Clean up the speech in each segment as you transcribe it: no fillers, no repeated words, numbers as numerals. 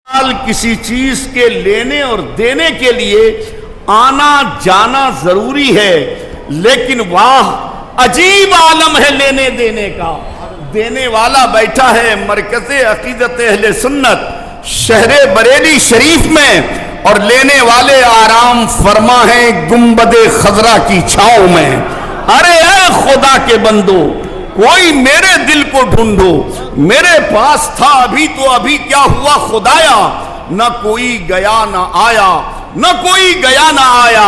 کسی چیز کے لینے اور دینے کے لیے آنا جانا ضروری ہے، لیکن واہ عجیب عالم ہے لینے دینے کا۔ دینے والا بیٹھا ہے مرکز عقیدت اہل سنت شہر بریلی شریف میں، اور لینے والے آرام فرما ہیں گنبد خضرا کی چھاؤں میں۔ ارے اے خدا کے بندو، کوئی میرے دل کو ڈھونڈو، میرے پاس تھا ابھی تو ابھی کیا ہوا خدایا، نہ کوئی گیا نہ آیا، نہ کوئی گیا نہ آیا۔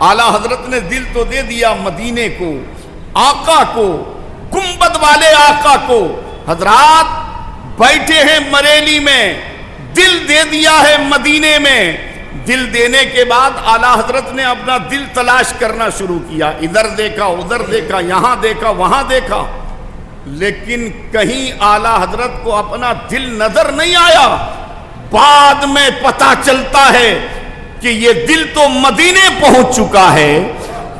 اعلیٰ حضرت نے دل تو دے دیا مدینے کو، آقا کو، گنبد والے آقا کو۔ حضرات بیٹھے ہیں مریلی میں، دل دے دیا ہے مدینے میں۔ دل دینے کے بعد اعلیٰ حضرت نے اپنا دل تلاش کرنا شروع کیا، ادھر دیکھا ادھر دیکھا، یہاں دیکھا وہاں دیکھا، لیکن کہیں اعلیٰ حضرت کو اپنا دل نظر نہیں آیا۔ بعد میں پتہ چلتا ہے کہ یہ دل تو مدینے پہنچ چکا ہے،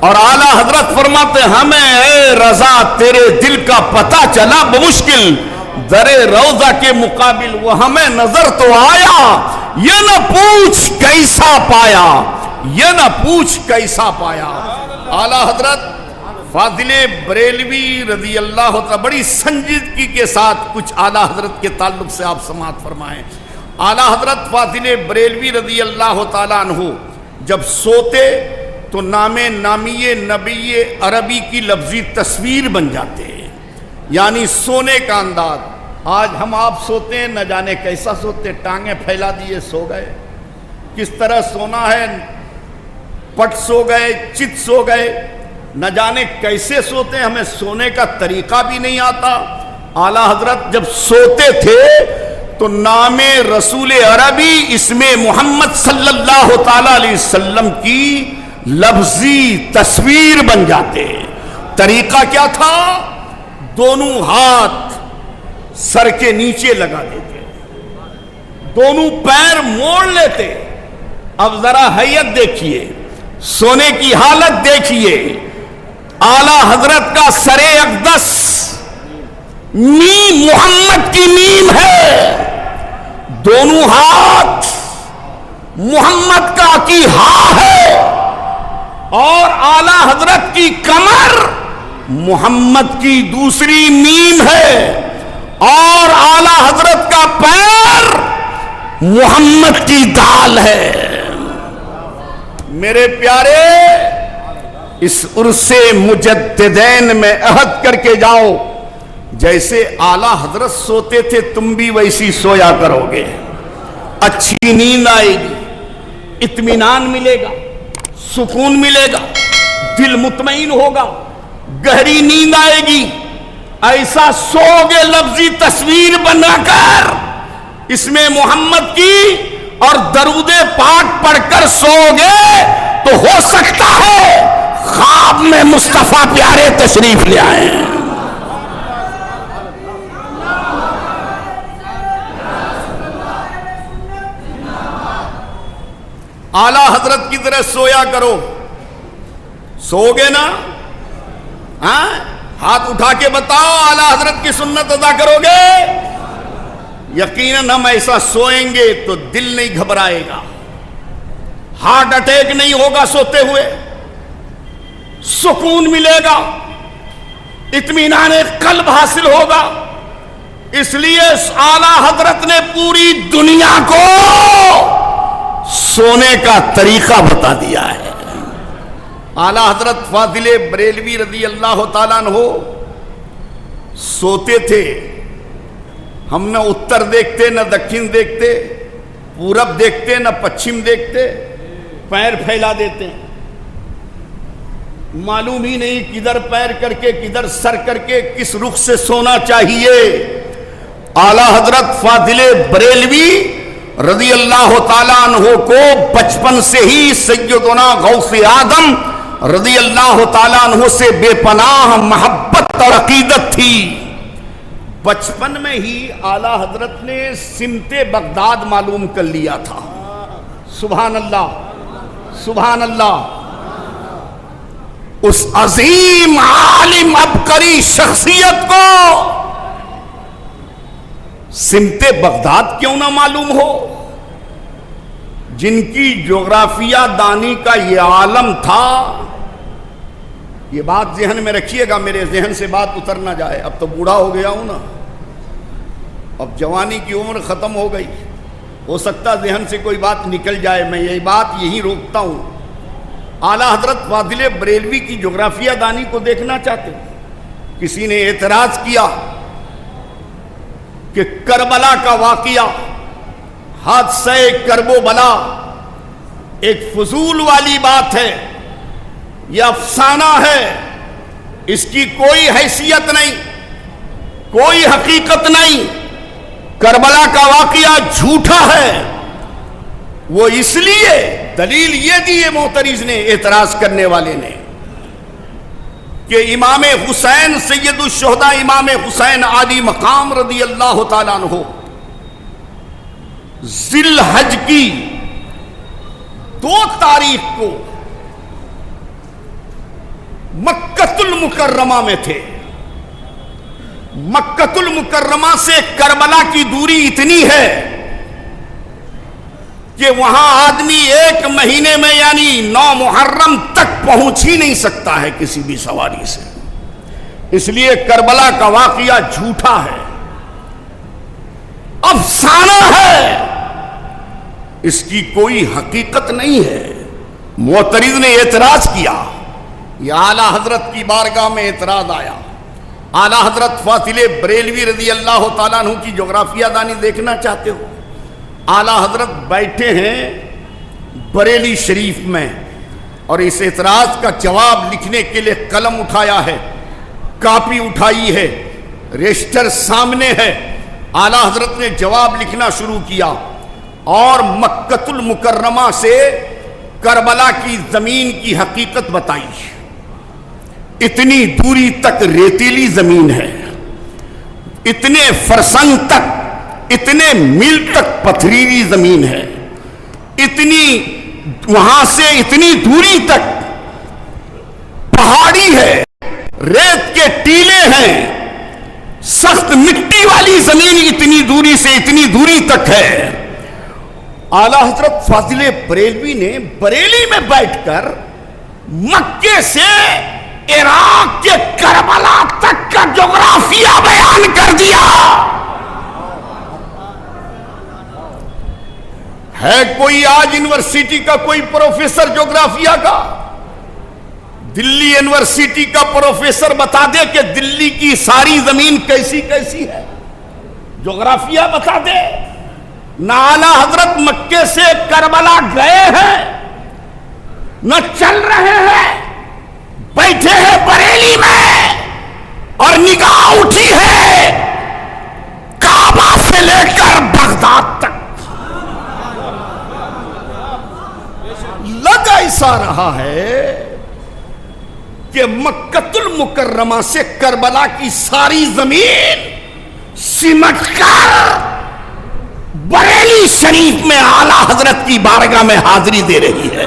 اور اعلیٰ حضرت فرماتے ہمیں اے رضا تیرے دل کا پتہ چلا بمشکل، در روضہ کے مقابل وہ ہمیں نظر تو آیا، یہ نہ پوچھ کیسا پایا، یہ نہ پوچھ کیسا پایا۔ اعلیٰ حضرت فاضل بریلوی رضی اللہ عنہ، بڑی سنجیدگی کے ساتھ کچھ اعلیٰ حضرت کے تعلق سے آپ سماعت فرمائیں۔ اعلیٰ حضرت فاضل بریلوی رضی اللہ تعالیٰ عنہ جب سوتے تو نام نامی نبی عربی کی لفظی تصویر بن جاتے ہیں، یعنی سونے کا انداز۔ آج ہم آپ سوتے ہیں، نہ جانے کیسا سوتے، ٹانگیں پھیلا دیے سو گئے، کس طرح سونا ہے، پٹ سو گئے، چت سو گئے، نہ جانے کیسے سوتے ہیں، ہمیں سونے کا طریقہ بھی نہیں آتا۔ اعلیٰ حضرت جب سوتے تھے تو نام رسول عربی اسم محمد صلی اللہ تعالی علیہ وسلم کی لفظی تصویر بن جاتے۔ طریقہ کیا تھا؟ دونوں ہاتھ سر کے نیچے لگا دیتے، دونوں پیر موڑ لیتے۔ اب ذرا حیت دیکھیے، سونے کی حالت دیکھیے، اعلیٰ حضرت کا سر اقدس میم محمد کی میم ہے، دونوں ہاتھ محمد کا کی ہاں ہے، اور اعلیٰ حضرت کی کمر محمد کی دوسری میم ہے، اور اعلیٰ حضرت کا پیر محمد کی دال ہے۔ میرے پیارے، اس عرص مجددین میں عہد کر کے جاؤ، جیسے اعلیٰ حضرت سوتے تھے تم بھی ویسی سویا کرو گے، اچھی نیند آئے گی، اطمینان ملے گا، سکون ملے گا، دل مطمئن ہوگا، گہری نیند آئے گی۔ ایسا سو گے لفظی تصویر بنا کر اس میں محمد کی اور درود پاک پڑھ کر سو گے تو ہو سکتا ہے خواب میں مصطفیٰ پیارے تشریف لے آئیں۔ اعلیٰ حضرت کی طرح سویا کرو، سو گے نا؟ ہاں ہاتھ اٹھا کے بتاؤ اعلیٰ حضرت کی سنت ادا کرو گے؟ یقیناً ہم ایسا سوئیں گے تو دل نہیں گھبرائے گا، ہارٹ اٹیک نہیں ہوگا، سوتے ہوئے سکون ملے گا، اطمینان قلب حاصل ہوگا۔ اس لیے اعلیٰ حضرت نے پوری دنیا کو سونے کا طریقہ بتا دیا ہے۔ اعلیٰ حضرت فاضل بریلوی رضی اللہ تعالیٰ عنہ سوتے تھے، ہم نہ اتر دیکھتے نہ دکھن دیکھتے، پورب دیکھتے نہ پچھم دیکھتے، پیر پھیلا دیتے، معلوم ہی نہیں کدھر پیر کر کے کدھر سر کر کے کس رخ سے سونا چاہیے۔ اعلیٰ حضرت فاضل بریلوی رضی اللہ تعالیٰ عنہ کو بچپن سے ہی سیدنا غوث آدم رضی اللہ تعالیٰ عنہ سے بے پناہ محبت اور عقیدت تھی۔ بچپن میں ہی اعلیٰ حضرت نے سمت بغداد معلوم کر لیا تھا۔ سبحان اللہ، سبحان اللہ۔ اس عظیم عالم عبقری شخصیت کو سمت بغداد کیوں نہ معلوم ہو؟ جن کی جغرافیہ دانی کا یہ عالم تھا. یہ بات ذہن میں رکھیے گا، میرے ذہن سے بات اتر نہ جائے. اب تو بوڑھا ہو گیا ہوں نا، اب جوانی کی عمر ختم ہو گئی، ہو سکتا ذہن سے کوئی بات نکل جائے. میں یہی بات یہی روکتا ہوں. اعلیٰ حضرت فاضل بریلوی کی جغرافیہ دانی کو دیکھنا چاہتے ہیں. کسی نے اعتراض کیا کہ کربلا کا واقعہ، حادثہ کرب و بلا ایک فضول والی بات ہے، یہ افسانہ ہے، اس کی کوئی حیثیت نہیں، کوئی حقیقت نہیں. کربلا کا واقعہ جھوٹا ہے. وہ اس لیے دلیل یہ دی ہے معترض نے، اعتراض کرنے والے نے، کہ امام حسین سید الشہداء امام حسین عالی مقام رضی اللہ تعالیٰ عنہ ذی الحج کی 2 تاریخ کو مکۃ المکرمہ میں تھے. مکۃ المکرمہ سے کربلا کی دوری اتنی ہے کہ وہاں آدمی 1 مہینے میں یعنی 9 محرم تک پہنچ ہی نہیں سکتا ہے کسی بھی سواری سے. اس لیے کربلا کا واقعہ جھوٹا ہے، افسانہ ہے، اس کی کوئی حقیقت نہیں ہے. معترض نے اعتراض کیا، یہ اعلیٰ حضرت کی بارگاہ میں اعتراض آیا. اعلیٰ حضرت فاضل بریلوی رضی اللہ تعالیٰ عنہ کی جغرافیہ دانی دیکھنا چاہتے ہو؟ اعلیٰ حضرت بیٹھے ہیں بریلی شریف میں اور اس اعتراض کا جواب لکھنے کے لیے قلم اٹھایا ہے، کاپی اٹھائی ہے، رجسٹر سامنے ہے. اعلیٰ حضرت نے جواب لکھنا شروع کیا اور مکۃ المکرمہ سے کربلا کی زمین کی حقیقت بتائی. اتنی دوری تک ریتیلی زمین ہے، اتنے فرسنگ تک، اتنے میل تک پتھریلی زمین ہے، اتنی وہاں سے اتنی دوری تک پہاڑی ہے، ریت کے ٹیلے ہیں، سخت مٹی والی زمین اتنی دوری سے اتنی دوری تک ہے. اعلیٰ حضرت فاضل بریلوی نے بریلی میں بیٹھ کر مکے سے عراق کے کربلا تک کا جغرافیہ بیان کر دیا. ہے کوئی آج یونیورسٹی کا کوئی پروفیسر جغرافیہ کا؟ دلی یونیورسٹی کا پروفیسر بتا دے کہ دلی کی ساری زمین کیسی کیسی ہے، جغرافیہ بتا دے. نہ اعلیٰ حضرت مکے سے کربلا گئے ہیں، نہ چل رہے ہیں، بیٹھے ہیں بریلی میں اور نگاہ اٹھی ہے کعبہ سے لے کر بغداد تک. لگ ایسا رہا ہے کہ مکۃ المکرمہ سے کربلا کی ساری زمین سمٹ کر بریلی شریف میں اعلیٰ حضرت کی بارگاہ میں حاضری دے رہی ہے.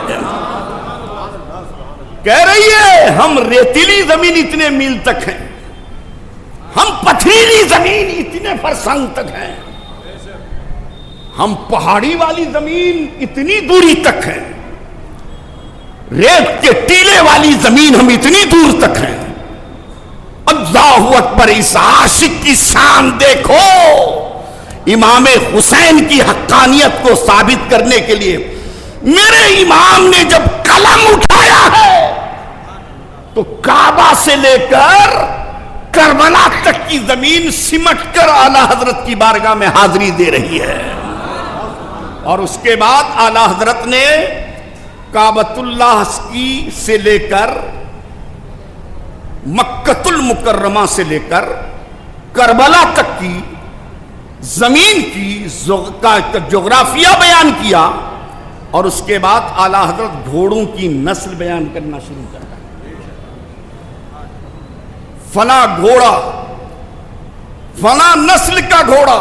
کہہ رہی ہے ہم ریتیلی زمین اتنے میل تک ہیں، ہم پتھریلی زمین اتنے فرسنگ تک ہیں، ہم پہاڑی والی زمین اتنی دوری تک ہیں، ریت کے ٹیلے والی زمین ہم اتنی دور تک ہیں. اللہ اکبر! اس عاشق کی شان دیکھو. امام حسین کی حقانیت کو ثابت کرنے کے لیے میرے امام نے جب قلم اٹھایا ہے تو کعبہ سے لے کر کربلا تک کی زمین سمٹ کر اعلیٰ حضرت کی بارگاہ میں حاضری دے رہی ہے. اور اس کے بعد اعلیٰ حضرت نے کعبۃ اللہ کی سے لے کر مکۃ المکرمہ سے لے کر کربلا تک کی زمین کی جغرافیہ بیان کیا. اور اس کے بعد اعلیٰ حضرت گھوڑوں کی نسل بیان کرنا شروع کر دیا. فلاں گھوڑا، فلاں نسل کا گھوڑا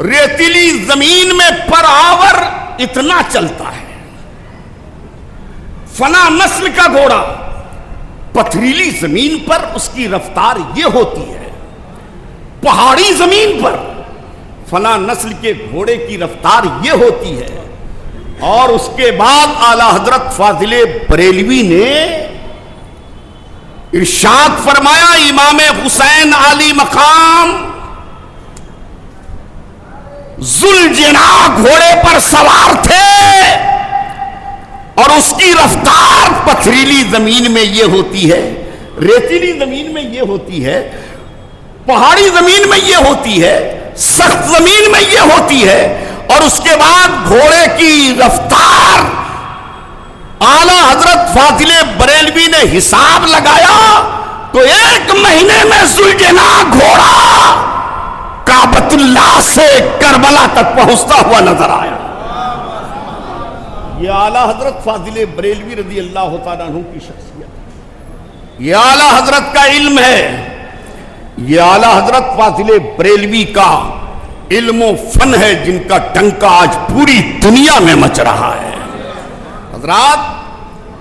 ریتیلی زمین میں پر آور اتنا چلتا ہے، فلاں نسل کا گھوڑا پتھریلی زمین پر اس کی رفتار یہ ہوتی ہے، پہاڑی زمین پر فلاں نسل کے گھوڑے کی رفتار یہ ہوتی ہے. اور اس کے بعد اعلی حضرت فاضل بریلوی نے ارشاد فرمایا، امام حسین عالی مقام ذوالجناح گھوڑے پر سوار تھے، اور اس کی رفتار پتھریلی زمین میں یہ ہوتی ہے، ریتیلی زمین میں یہ ہوتی ہے، پہاڑی زمین میں یہ ہوتی ہے، سخت زمین میں یہ ہوتی ہے، اور اس کے بعد گھوڑے کی رفتار اعلی حضرت فاضل بریلوی نے حساب لگایا تو 1 مہینے میں ذوالجناح گھوڑا کعبۃ اللہ سے کربلا تک پہنچتا ہوا نظر آیا۔ یہ اعلی حضرت فاضل بریلوی رضی اللہ تعالیٰ عنہ کی شخصیت، یہ اعلی حضرت کا علم ہے، یہ اعلی حضرت فاضل بریلوی کا علم و فن ہے، جن کا ڈنکا آج پوری دنیا میں مچ رہا ہے۔ حضرات،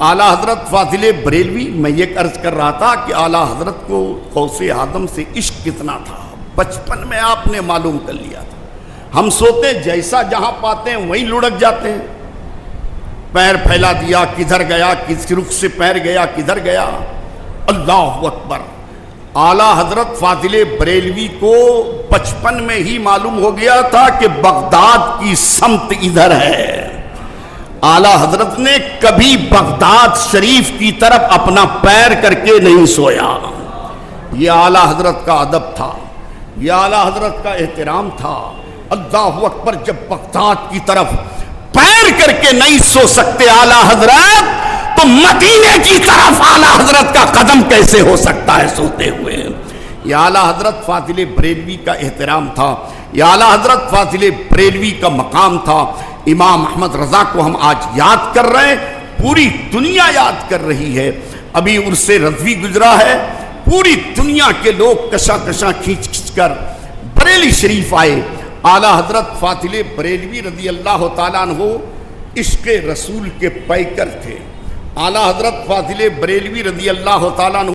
اعلی حضرت فاضل بریلوی، میں یہ عرض کر رہا تھا کہ اعلی حضرت کو غوث اعظم سے عشق کتنا تھا، بچپن میں آپ نے معلوم کر لیا تھا۔ ہم سوتے جیسا جہاں پاتے ہیں وہیں لڑک جاتے ہیں، پیر پھیلا دیا کدھر گیا، کس رخ سے پیر گیا کدھر گیا۔ اللہ اکبر، اعلی حضرت فاضل بریلوی کو بچپن میں ہی معلوم ہو گیا تھا کہ بغداد کی سمت ادھر ہے۔ اعلی حضرت نے کبھی بغداد شریف کی طرف اپنا پیر کر کے نہیں سویا۔ یہ اعلی حضرت کا ادب تھا، یہ اعلی حضرت کا احترام تھا۔ اللہ اکبر، جب بغداد کی طرف پیر کر کے نہیں سو سکتے اعلی حضرت، تو مدینے کی طرف اعلی حضرت کا قدم کیسے ہو سکتا ہے سوتے ہوئے؟ یہ اعلی حضرت فاضل بریلوی کا احترام تھا، یہ اعلی حضرت فاضل بریلوی کا مقام تھا۔ امام احمد رضا کو ہم آج یاد کر رہے ہیں، پوری دنیا یاد کر رہی ہے۔ ابھی عرس رضوی گزرا ہے، پوری دنیا کے لوگ کشاں کشاں کھینچ کھینچ کر بریلی شریف آئے۔ اعلی حضرت فاضل بریلوی رضی اللہ تعالیٰ عنہ عشق رسول کے پیکر تھے۔ اعلی حضرت فاضل بریلوی رضی اللہ تعالیٰ عنہ